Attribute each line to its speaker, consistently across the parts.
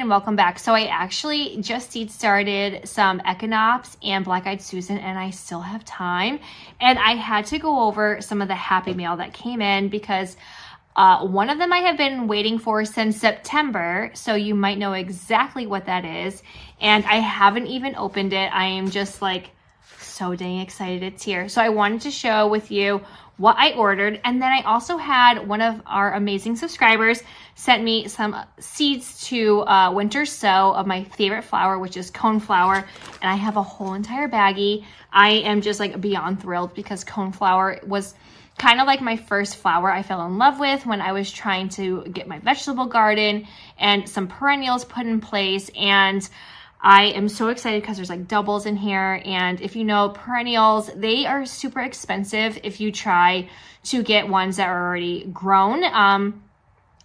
Speaker 1: and welcome back. So I actually just seed started some echinops and black-eyed Susan, and I still have time. And I had to go over some of the happy mail that came in because one of them I have been waiting for since September, so you might know exactly what that is. And I haven't even opened it. I am just like so dang excited it's here. So I wanted to share with you what I ordered. And then I also had one of our amazing subscribers sent me some seeds to winter sow of my favorite flower, which is coneflower. And I have a whole entire baggie. I am just like beyond thrilled because coneflower was kind of like my first flower I fell in love with when I was trying to get my vegetable garden and some perennials put in place. And I am so excited because there's like doubles in here. And if you know perennials, they are super expensive if you try to get ones that are already grown.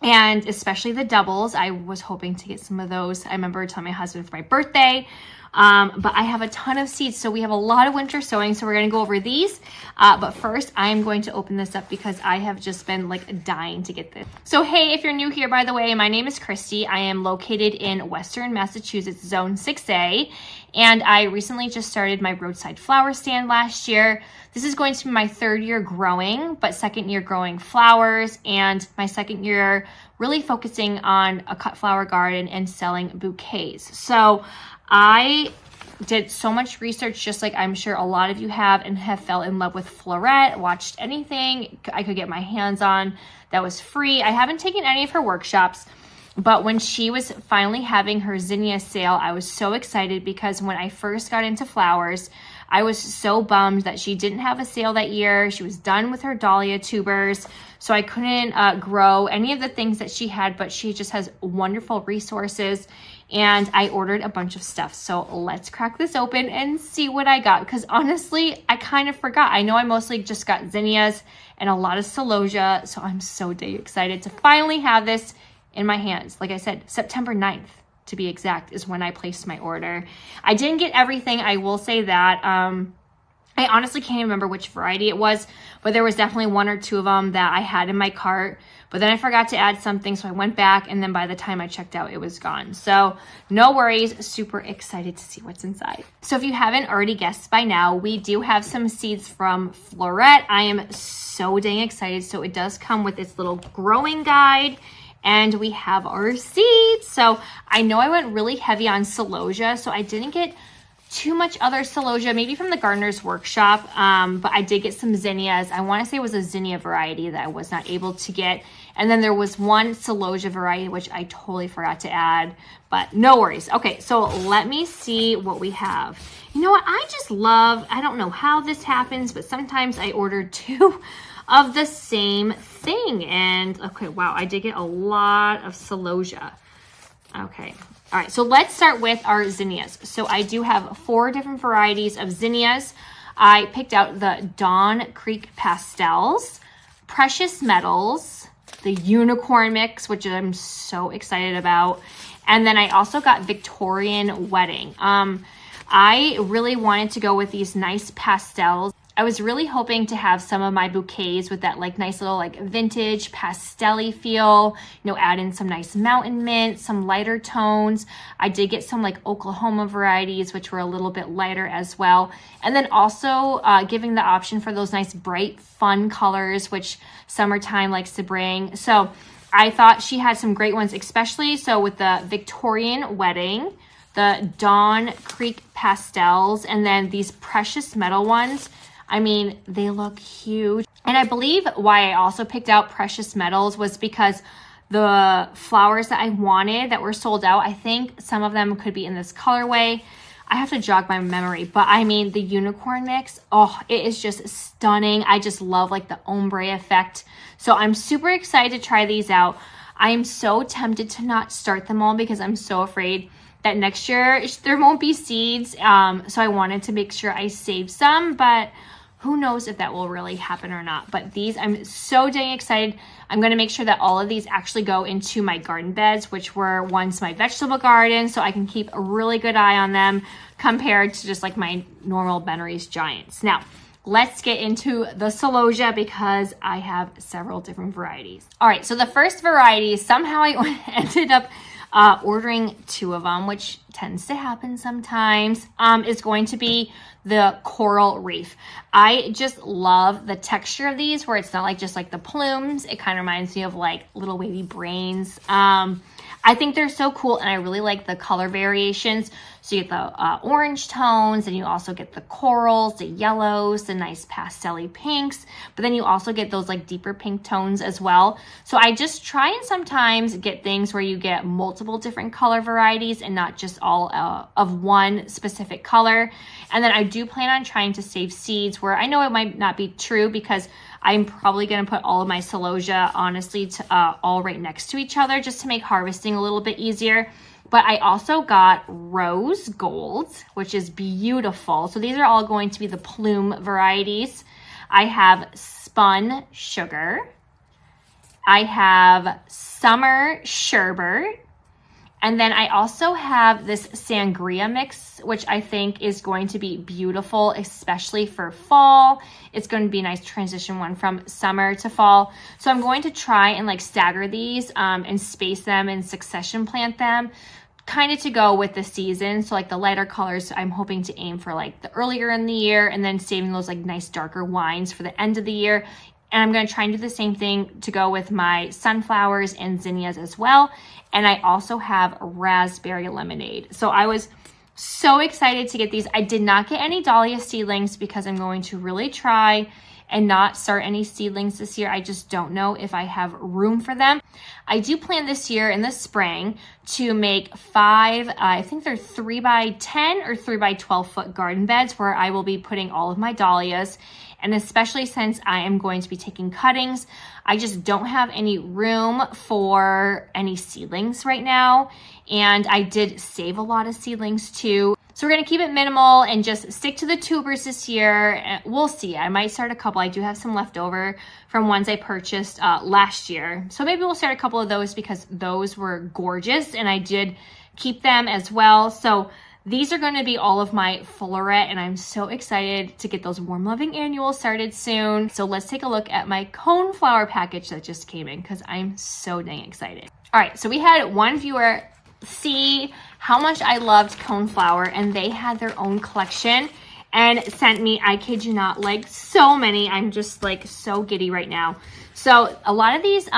Speaker 1: And especially the doubles, I was hoping to get some of those. I remember telling my husband for my birthday. But I have a ton of seeds, so we have a lot of winter sowing, so we're going to go over these. But first, I'm going to open this up because I have just been like dying to get this. So hey, if you're new here, by the way, my name is Kristy. I am located in Western Massachusetts, Zone 6A, and I recently just started my roadside flower stand last year. This is going to be my third year growing, but second year growing flowers, and my second year really focusing on a cut flower garden and selling bouquets. So I did so much research, just like I'm sure a lot of you have, and have fell in love with Florette, watched anything I could get my hands on that was free. I haven't taken any of her workshops, but when she was finally having her zinnia sale, I was so excited because when I first got into flowers, I was so bummed that she didn't have a sale that year. She was done with her dahlia tubers, so I couldn't grow any of the things that she had, but she just has wonderful resources. And I ordered a bunch of stuff. So let's crack this open and see what I got. Because honestly, I kind of forgot. I know I mostly just got zinnias and a lot of celosia. So I'm so dang excited to finally have this in my hands. Like I said, September 9th, to be exact, is when I placed my order. I didn't get everything, I will say that. I honestly can't remember which variety it was, but there was definitely one or two of them that I had in my cart. But then I forgot to add something, so I went back, and then by the time I checked out, it was gone. So no worries, super excited to see what's inside. So if you haven't already guessed by now, we do have some seeds from Florette. I am so dang excited. So it does come with this little growing guide, and we have our seeds. So I know I went really heavy on celosia, so I didn't get too much other celosia, maybe from the gardener's workshop, but I did get some zinnias. I want to say it was a zinnia variety that I was not able to get. And then there was one celosia variety, which I totally forgot to add, but no worries. Okay, so let me see what we have. You know what? I just love, I don't know how this happens, but sometimes I order two of the same thing. And okay, wow, I did get a lot of celosia. Okay. All right, so let's start with our zinnias. So I do have 4 different varieties of zinnias. I picked out the Dawn Creek Pastels, Precious Metals, the Unicorn Mix, which I'm so excited about. And then I also got Victorian Wedding. I really wanted to go with these nice pastels. I was really hoping to have some of my bouquets with that like nice little like vintage pastel-y feel, you know, add in some nice mountain mint, some lighter tones. I did get some like Oklahoma varieties, which were a little bit lighter as well. And then also giving the option for those nice bright, fun colors, which summertime likes to bring. So I thought she had some great ones, especially so with the Victorian Wedding, the Dawn Creek Pastels, and then these Precious Metal ones. I mean, they look huge. And I believe why I also picked out Precious Metals was because the flowers that I wanted that were sold out, I think some of them could be in this colorway. I have to jog my memory, but I mean, the Unicorn Mix, oh, it is just stunning. I just love like the ombre effect. So I'm super excited to try these out. I am so tempted to not start them all because I'm so afraid that next year there won't be seeds. So I wanted to make sure I saved some, but who knows if that will really happen or not. But these, I'm so dang excited. I'm going to make sure that all of these actually go into my garden beds, which were once my vegetable garden, so I can keep a really good eye on them compared to just like my normal Bennery's Giants. Now, let's get into the celosia because I have several different varieties. All right, so the first variety, somehow I ended up ordering 2 of them, which tends to happen sometimes, is going to be the coral reef. I just love the texture of these, where it's not like just like the plumes. It kind of reminds me of like little wavy brains. I think they're so cool, and I really like the color variations. So you get the orange tones, and you also get the corals, the yellows, the nice pastel-y pinks, but then you also get those like deeper pink tones as well. So I just try and sometimes get things where you get multiple different color varieties and not just all of one specific color. And then I do plan on trying to save seeds, where I know it might not be true, because I'm probably going to put all of my celosia, honestly, all right next to each other, just to make harvesting a little bit easier. But I also got rose golds, which is beautiful. So these are all going to be the plume varieties. I have spun sugar. I have summer sherbet. And then I also have this sangria mix, which I think is going to be beautiful, especially for fall. It's going to be a nice transition one from summer to fall. So I'm going to try and like stagger these and space them and succession plant them, kind of to go with the season. So like the lighter colors, I'm hoping to aim for like the earlier in the year, and then saving those like nice darker wines for the end of the year. And I'm going to try and do the same thing to go with my sunflowers and zinnias as well. And I also have raspberry lemonade. So I was so excited to get these. I did not get any dahlia seedlings, because I'm going to really try and not start any seedlings this year. I just don't know if I have room for them. I do plan this year in the spring to make 5, I think they're 3 by 10 or 3 by 12 foot garden beds, where I will be putting all of my dahlias. And especially since I am going to be taking cuttings, I just don't have any room for any seedlings right now. And I did save a lot of seedlings too. So we're going to keep it minimal and just stick to the tubers this year. We'll see. I might start a couple. I do have some left over from ones I purchased last year. So maybe we'll start a couple of those, because those were gorgeous and I did keep them as well. So these are going to be all of my fullerette, and I'm so excited to get those warm loving annuals started soon. So let's take a look at my coneflower package that just came in, because I'm so dang excited. All right, so we had one viewer see how much I loved coneflower, and they had their own collection and sent me, I kid you not, like so many. I'm just like so giddy right now. So a lot of these,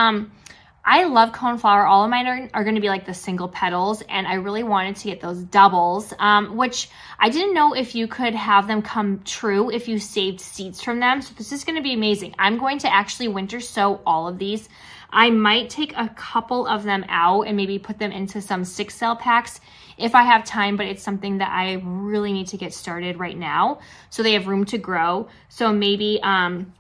Speaker 1: I love coneflower. All of mine are going to be like the single petals, and I really wanted to get those doubles, which I didn't know if you could have them come true if you saved seeds from them. So this is going to be amazing. I'm going to actually winter sow all of these. I might take a couple of them out and maybe put them into some 6-cell packs if I have time, but it's something that I really need to get started right now so they have room to grow. So maybe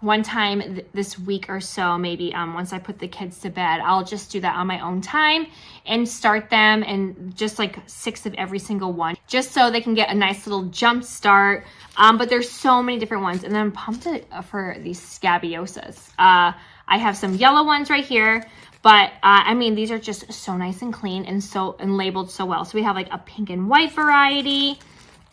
Speaker 1: one time this week or so, maybe once I put the kids to bed, I'll just do that on my own time and start them, and just like 6 of every single one, just so they can get a nice little jump start. But there's so many different ones, and then I'm pumped for these scabiosas. I have some yellow ones right here, but I mean, these are just so nice and clean and labeled so well. So we have like a pink and white variety.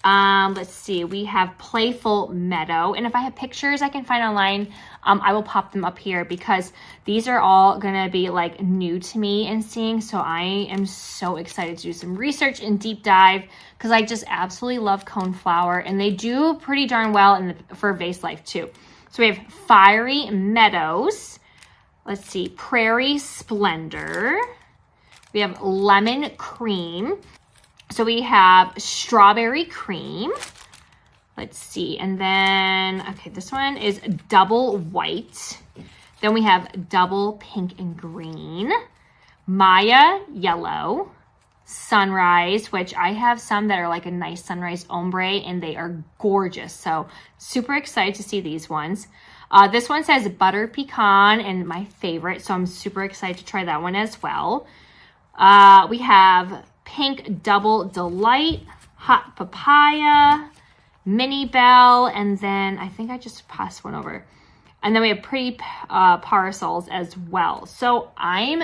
Speaker 1: Let's see, we have Playful Meadow, and if I have pictures I can find online, I will pop them up here, because these are all gonna be like new to me and seeing. So I am so excited to do some research and deep dive, because I just absolutely love coneflower, and they do pretty darn well for vase life too. So we have Fiery Meadows. Let's see, Prairie Splendor. We have Lemon Cream. So we have Strawberry Cream. Let's see, and then, okay, this one is Double White. Then we have Double Pink and Green. Maya Yellow. Sunrise, which I have some that are like a nice sunrise ombre, and they are gorgeous. So super excited to see these ones. This one says Butter Pecan, and my favorite, so I'm super excited to try that one as well. We have Pink Double Delight, Hot Papaya, Mini Bell, and then I think I just passed one over. And then we have Pretty Parasols as well. So I'm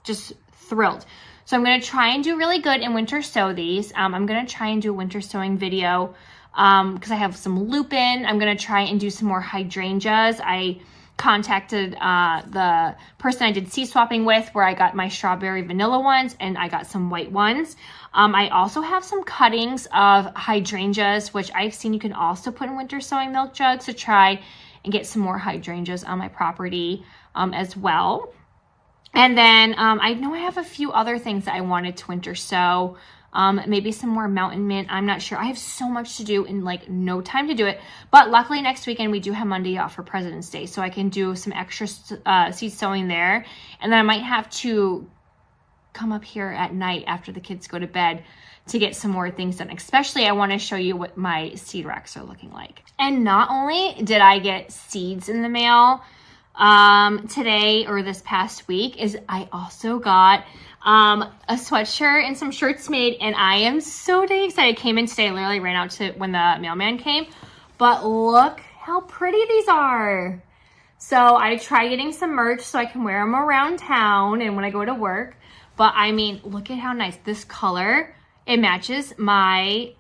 Speaker 1: just thrilled. So I'm going to try and do really good in winter sow these. I'm going to try and do a winter sowing video because I have some lupin. I'm going to try and do some more hydrangeas. I contacted the person I did seed swapping with, where I got my strawberry vanilla ones and I got some white ones. I also have some cuttings of hydrangeas, which I've seen you can also put in winter sowing milk jugs to try and get some more hydrangeas on my property as well. And then I know I have a few other things that I wanted to winter sow. Maybe some more mountain mint. I'm not sure. I have so much to do and like no time to do it. But luckily next weekend we do have Monday off for President's Day. So I can do some extra seed sowing there. And then I might have to come up here at night after the kids go to bed to get some more things done. Especially I want to show you what my seed racks are looking like. And not only did I get seeds in the mail today or this past week, is I also got a sweatshirt and some shirts made, and I am so dang excited. I came in today, literally ran out to when the mailman came, but look how pretty these are. So I tried getting some merch so I can wear them around town and when I go to work. But I mean, look at how nice this color, it matches my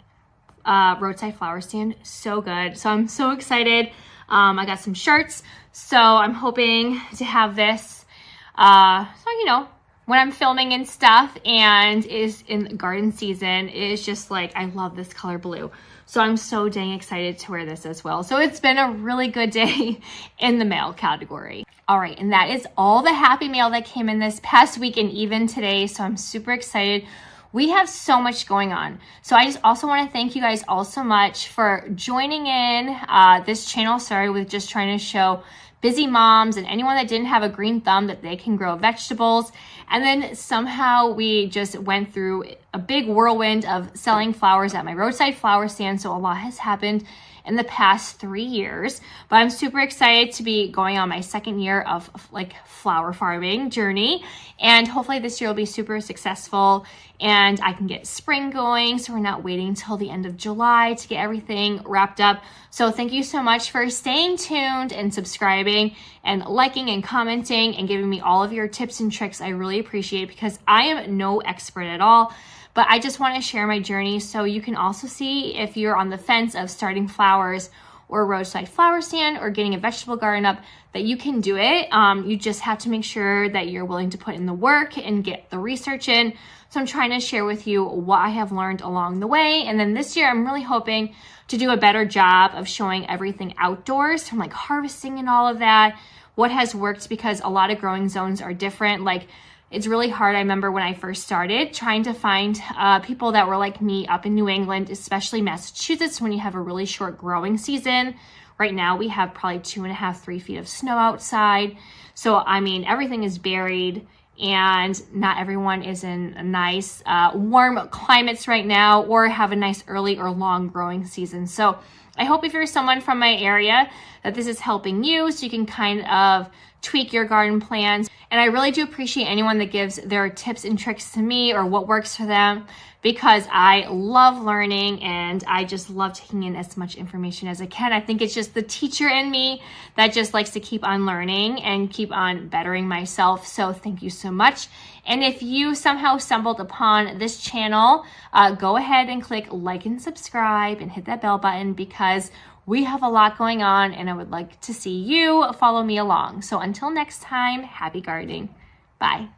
Speaker 1: roadside flower stand so good. So I'm so excited. I got some shirts, so I'm hoping to have this so you know, when I'm filming and stuff and is in garden season, it's just like, I love this color blue. So I'm so dang excited to wear this as well. So it's been a really good day in the mail category. All right, and that is all the happy mail that came in this past week and even today. So I'm super excited. We have so much going on. So I just also want to thank you guys all so much for joining in. This channel started with just trying to show busy moms and anyone that didn't have a green thumb that they can grow vegetables. And then somehow we just went through a big whirlwind of selling flowers at my roadside flower stand. So a lot has happened in the past 3 years, but I'm super excited to be going on my second year of like flower farming journey. And hopefully this year will be super successful and I can get spring going. So we're not waiting till the end of July to get everything wrapped up. So thank you so much for staying tuned and subscribing and liking and commenting and giving me all of your tips and tricks. I really appreciate it because I am no expert at all. But I just want to share my journey so you can also see if you're on the fence of starting flowers or a roadside flower stand or getting a vegetable garden up, that you can do it. You just have to make sure that you're willing to put in the work and get the research in. So I'm trying to share with you what I have learned along the way. And then this year, I'm really hoping to do a better job of showing everything outdoors, from like harvesting and all of that, what has worked, because a lot of growing zones are different. Like, it's really hard. I remember when I first started trying to find people that were like me up in New England, especially Massachusetts, when you have a really short growing season. Right now we have probably 2.5, 3 feet of snow outside. So, I mean, everything is buried and not everyone is in nice, warm climates right now or have a nice early or long growing season. So I hope if you're someone from my area that this is helping you so you can kind of tweak your garden plans. And I really do appreciate anyone that gives their tips and tricks to me or what works for them, because I love learning and I just love taking in as much information as I can. I think it's just the teacher in me that just likes to keep on learning and keep on bettering myself. So thank you so much. And if you somehow stumbled upon this channel, go ahead and click like and subscribe and hit that bell button, because we have a lot going on and I would like to see you follow me along. So until next time, happy gardening. Bye.